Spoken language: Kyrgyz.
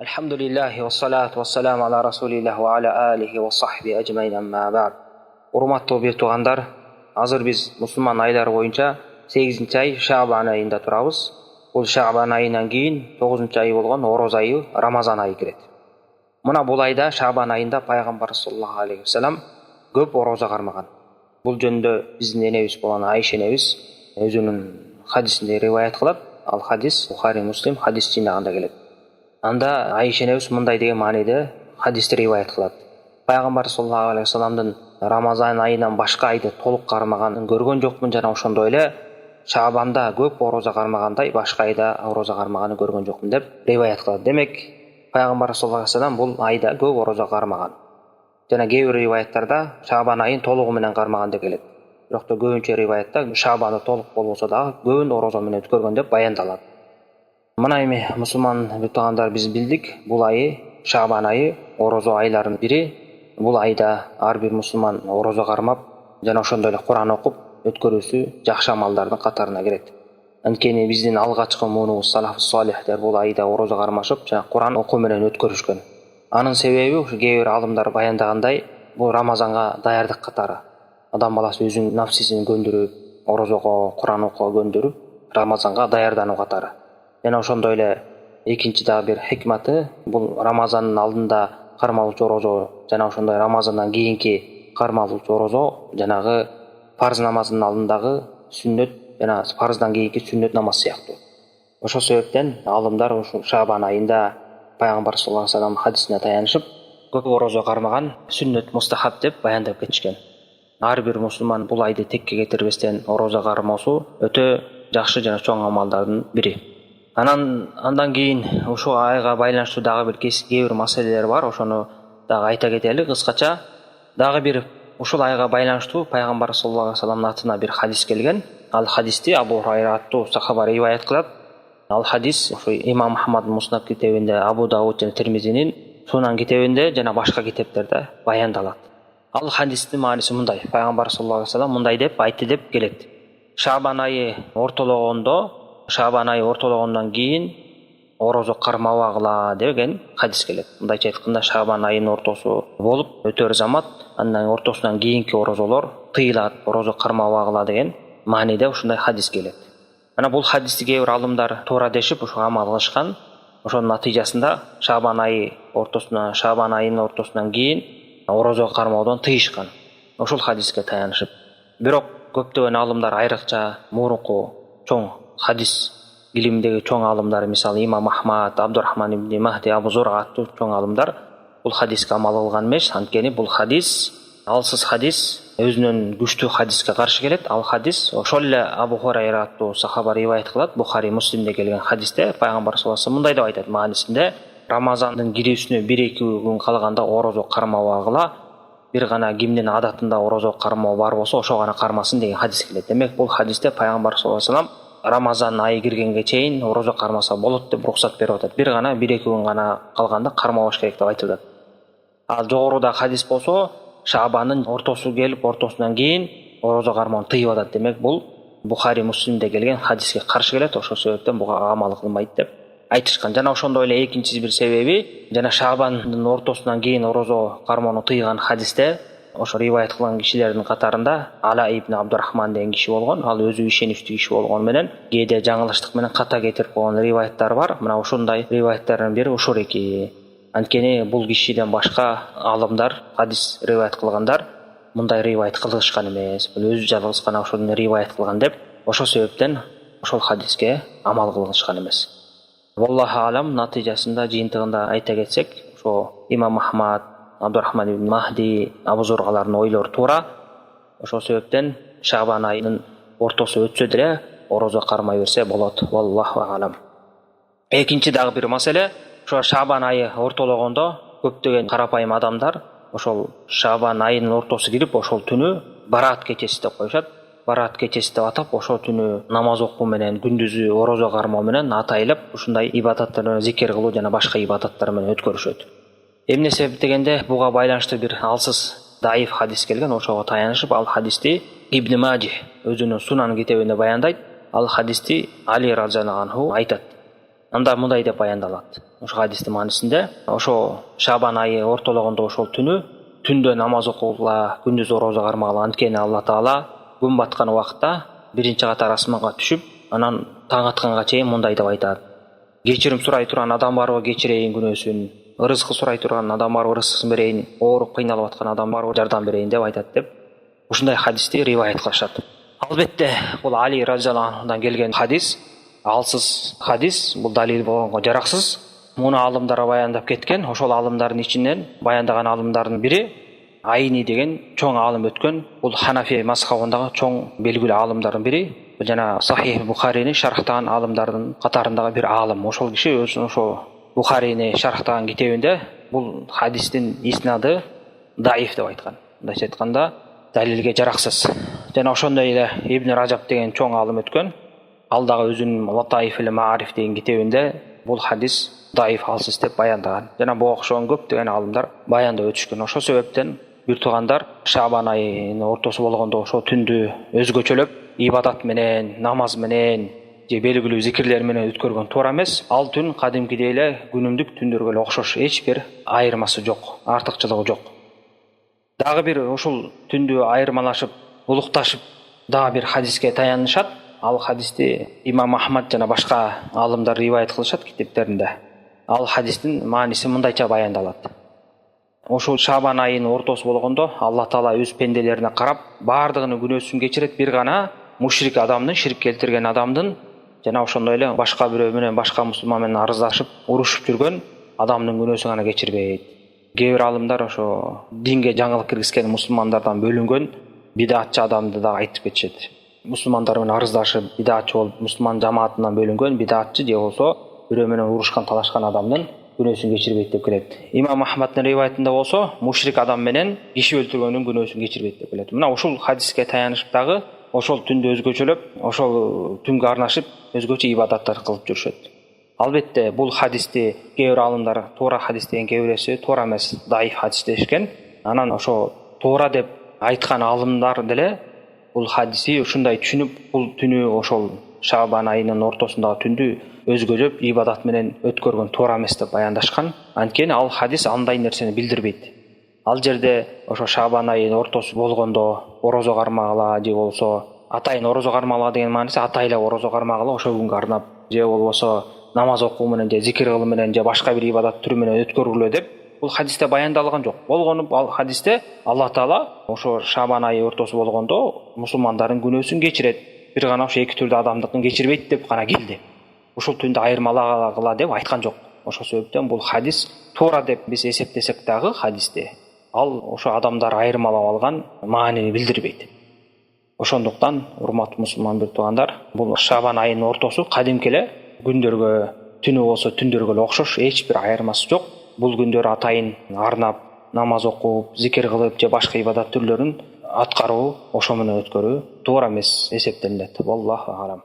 Alhamdulillahi wa salatu wa salamu ala rasulillah wa ala alihi wa sahbihi ajmain amma ba'd. Урматтуу бир туугандар, азыр биз мусулман айлары боюнча 8-ай Шаабан айында турабыз. Бул Шаабан айынан кийин 9-ай болгон Ороз айы, Рамазан айы кирет. Мына бул айда Шаабан айында пайгамбар саллаллаху алейхи ва саллям көп орозо кармаган. Бул жөнүндө биздин энебиз болгон Айша энебиз өзүнүн хадисинде риваят кылат. Ал хадис Бухари, Муслим хадис жинагында келет. Анда Айша энебиз мындай деген мааниде хадисти риваят кылат. Пайгамбар саллаллаху алейхи ва салламдын Рамазан айынан башка айды толук кармаганын көргөн жокмун, жана ошондой эле Шаабанда көп орозо кармагандай башка айда орозо кармаганын көргөн жокмун деп риваят кылат. Демек, Пайгамбар саллаллаху алейхи ва саллям бул айда көп орозо кармаган. Жана кээ бир риваяттарда Шаабан айын толугу менен кармаган деп келет. Бирок та көбүнчө риваятта Шаабанда толук болбосо дагы көбүн орозо менен өткөргөн деп баяндалат. Мына эми мусулман туугандар, биз билдик, бул айы Шаабан айы орозо айларынын бири. Бул айда ар бир мусулман орозо кармап жана ошондой эле Куран окуп өткөрүүсү жакшы амалдардын катарына кирет. Анткени биздин алгачкы муунубуз салафус салихтер бул айда орозо кармашып жана Куран окуу менен өткөрүшкөн. Анын себеби ушу кээ бир алымдар баяндагандай, бул Рамазанга даярдык катары. Адам баласы өзүнүн нафсисин көндүрүп, орозого, Куран окууга көндүрүп, Рамазанга даярдануу катары. Жана ошондой эле экинчи дагы бир хикматы, бул Рамазандын алдында кармалуучу орозо жана ошондой Рамазандан кийинки кармалуучу орозо жанагы парз намаздын алдындагы сүннөт жана парздан кийинки сүннөт намаз сыяктуу. Ошол себептен алымдар ушу Шаабан айында Пайгамбар саллаллаху алейхи ва саллям хадисине таянышып көп орозо кармаган сүннөт мустахаб деп баяндап кетишкен. Ар бир мусулман бул айды текке кетирбестен орозо кармоосу өтө жакшы жана чоң амалдардын бири. Андан кийин ушул айга байланыштуу дагы бир кээ бир маселелер бар. Ошону дагы айта кетели кыскача. Дагы бир ушул айга байланыштуу Пайгамбар саллаллаху алейхи ва салламдын атына бир хадис келген. Ал хадисти Абу Хурайра аттуу сахаба риваят кылат. Ал хадис ушу Имам Мухаммад Муснад китебинде, Абу Дауд жана Тирмизинин Сунан китебинде жана башка китептерде баяндалат. Ал хадистин мааниси мындай: Пайгамбар саллаллаху алейхи ва саллям мындай деп айтты деп келет. Шаабан айы ортологондон кийин орозо кармабагыла деген хадис келет. Мындайча айтканда, Шаабан айынын ортосу болуп өтөр замат, андан ортосунан кийинки орозолор тыйылат, орозо кармабагыла деген мааниде ушундай хадис келет. Ана бул хадисти кээ бир алымдар туура дешип ошого амал кылышкан. Ошонун натыйжасында Шаабан айынын ортосунан кийин орозо кармоодон тыйышкан. Ошол хадиске таянышып. Бирок көптөгөн алымдар, айрыкча мурунку чоң хадис илимдеги чоң алымдар, мисалы Имам Ахмад, Абдурахман ибн Махди, Абу Зурга аттуу чоң алымдар бул хадиске амал кылган эмес. Анткени бул хадис алсыз хадис, өзүнүн күчтүү хадиске каршы келет. Ал хадис ошол эле Абу Хурайра аттуу сахаба риваят кылат. Бухари, Муслимде келген хадисте Пайгамбар саллаллаху алейхи ва саллям мындай деп айтат маанисинде: Рамазандын кирүүсүнө 1-2 күн калганда орозо кармабагыла, бир гана кимдин адатында орозо кармоо бар болсо ошо гана кармасын деген хадис келет. Демек, бул хадисте Пайгамбар саллаллаху алейхи ва саллям Рамазан айы киргенге чейин орозо кармаса болот деп уруксат берип атат. Бир гана 1-2 күн гана калганда кармабаш керек деп айтып атат. Ал жогоруда хадис болсо Шаабандын ортосу келип, ортосунан кийин орозо кармоону тыйып атат. Демек, бул Бухари, Муслимде келген хадиске каршы келет. Ошол себептен буга амал кылмайт деп айтышкан. Жана ошондой эле экинчи бир себеби, жана Шаабандын ортосунан кийин орозо кармоону тыйган хадисте ошо риваят кылган кишилердин катарында Ала ибн Абдурахман деген киши болгон. Ал өзү ишеничтүү киши болгону менен кээде жаңылыштык менен ката кетирип койгон риваяттар бар. Мына ушундай риваяттардын бири ушул эки. Анткени бул кишиден башка алымдар, хадис риваят кылгандар мындай риваят кылышкан эмес. Бул өзү жалгыз гана ошону риваят кылган деп, ошол себептен ошол хадиске амал кылышкан эмес. Wallahu alam, натыйжасында жыйынтыгында айта кетсек, ошо Имам Ахмад, Абдурахман ибн Махди, Абу Зургалардын ойлору туура. Ошол себептен Шаабан айынын ортосу өтсө деле орозо кармай берсе болот. Wallahu alam. Экинчи дагы бир маселе, ошо Шаабан айы ортологондо көптөгөн карапайым адамдар ошол Шаабан айынын ортосу кирип, ошол түнү бараат кечеси деп коюшат. Бараат кечеси деп атап, ошол түнү намаз окуу менен, күндүзү орозо кармоо менен атайлап ушундай ибадаттар менен зикир кылуу жана башка ибадаттар менен өткөрүшөт. Эмне себеп дегенде, буга байланыштуу бир алсыз даиф хадис келген. Ошого таянышып ал хадисти Ибн Маджи өзүнүн Сунан китебинде баяндайт. Ал хадисти Али разияллаху анху айтат. Анда мындай деп баяндалат. Ошо хадистин маанисинде, ошо Шабан айы ортологондо ошол түндө намаз окугула, күндүз орозо кармагыла. Анткени Алла Таала күн баткан убакта биринчи катар асманга түшүп, анан таң атканга чейин мындай деп айтат: кечирим сурай турган адам барбы, кечирейин күнөөсүн. Ырызкы сурай турган адам барбы, ырызкысын берейин. Ооруп кыйналып аткан адам барбы, жардам берейин деп айтат деп ушундай хадисти риваят кылышат. Албетте бул Али разияллаху анхудан келген хадис, алсыз хадис, бул далил болгонго жараксыз. Муну алымдар баяндап кеткен. Ошол алымдардын ичинен баяндаган алымдардын бири Айни деген чоң алым өткөн. Бул Ханафи мазхабындагы чоң белгилүү алымдардын бири. Жана Сахих Бухарини шархтаган алымдардын катарындагы бир алым. Ошол киши өзүнүн ошо Бухарини шархтаган китебинде бул хадистин иснады даиф деп айткан. Мындайча айтканда далилге жараксыз. Жана ошондой эле Ибн Ражаб деген чоң алым өткөн. Ал дагы өзүнүн Латаиф ил Маариф деген китебинде бул хадис даиф, алсыз деп баяндаган. Жана буга окшогон көптөгөн алымдар баяндап өтүшкөн. Ошол себептен бир туугандар Шабан айынын ортосу болгондо ошо түндү өзгөчөлөп ибадат менен, намаз менен же белгилүү зикирлер менен өткөргөн туура эмес. Ал түн кадимкидей эле күнүмдүк түндөргө эле окшош, эч бир айырмасы жок, артыкчылыгы жок. Дагы бир ушул түндү айырмалашып, улукташып дагы бир хадиске таянышат. Ал хадисти Имам Ахмад жана башка алымдар риваят кылышат китептеринде. Ал хадистин мааниси мындайча баяндалат. Ошол Шабан айынын ортосу болгондо Алла Таала өз пенделерине карап, баардыгынын күнөөсүн кечирет, бир гана мушрик адамдын, ширк келтирген адамдын жана ошондой эле башка бирөө менен, башка мусулман менен арыздашып, урушуп жүргөн адамдын күнөөсүн гана кечирбейт. Кээ бир алымдар ошо динге жаңылык киргизген мусулмандардан бөлүнгөн бидатчы адамды да айтып кетишет. Мусулмандар менен арыздашып, бидатчы болуп, мусулман жамаатынан бөлүнгөн бидатчы же болсо бирөө менен урушкан, талашкан адамдын күнөөсүн кечирбейт деп келет. Имам Ахмадтын риваятында болсо мушрик адам менен киши өлтүргөндүн күнөөсүн кечирбейт деп келет. Мына ушул хадиске таянышып дагы ошол түндү өзгөчөлөп, ошол түнгө арнашып өзгөчө ибадаттар кылып жүрүшөт. Албетте бул хадисти кээ бир алымдар туура хадис деген, кээ бирөөсү туура эмес, даиф хадис дешкен. Анан ошо туура деп айткан алымдар деле бул хадиси ушундай түшүнүп, бул түнү ошол Шабан айынын ортосундагы түндү өзгөчөп ибадат менен өткөргөн туура эмес деп баяндашкан. Анткени ал хадис андай нерсени билдирбейт. Ал жерде ошо Шабан айынын ортосу болгондо орозо кармагыла же болсо атайын орозо кармагыла деген мааниси атайлап орозо кармагыла, ошол күнгө арнап, же болбосо намаз окуу менен же зикир кылуу менен же башка бир ибадат түрү менен өткөргүлө деп бул хадисте баяндалган жок. Болгону ал хадисте Алла Таала ошо Шабан айы ортосу болгондо мусулмандардын күнөөсүн кечирет, бир гана ошо эки түрдүү адамдыкын кечирбейт деп гана келди. Ушул түндү айырмалагыла деп айткан жок. Ошол себептен бул хадис туура деп биз эсептесек дагы хадисте ал ошо адамдар айырмалап алган маанини билдирбейт. Ошондуктан урматтуу мусулман бир туугандар, бул Шабан айынын ортосу кадимки эле күндөргө, түнү болсо түндөргө эле окшош, эч бир айырмасы жок. Бул күндөр атайын арнап, намаз окуп, зикир кылып же башка ибадат түрлөрүн аткаруу, ошо менен өткөрүү туура эмес эсептелинет. Аллаху алам.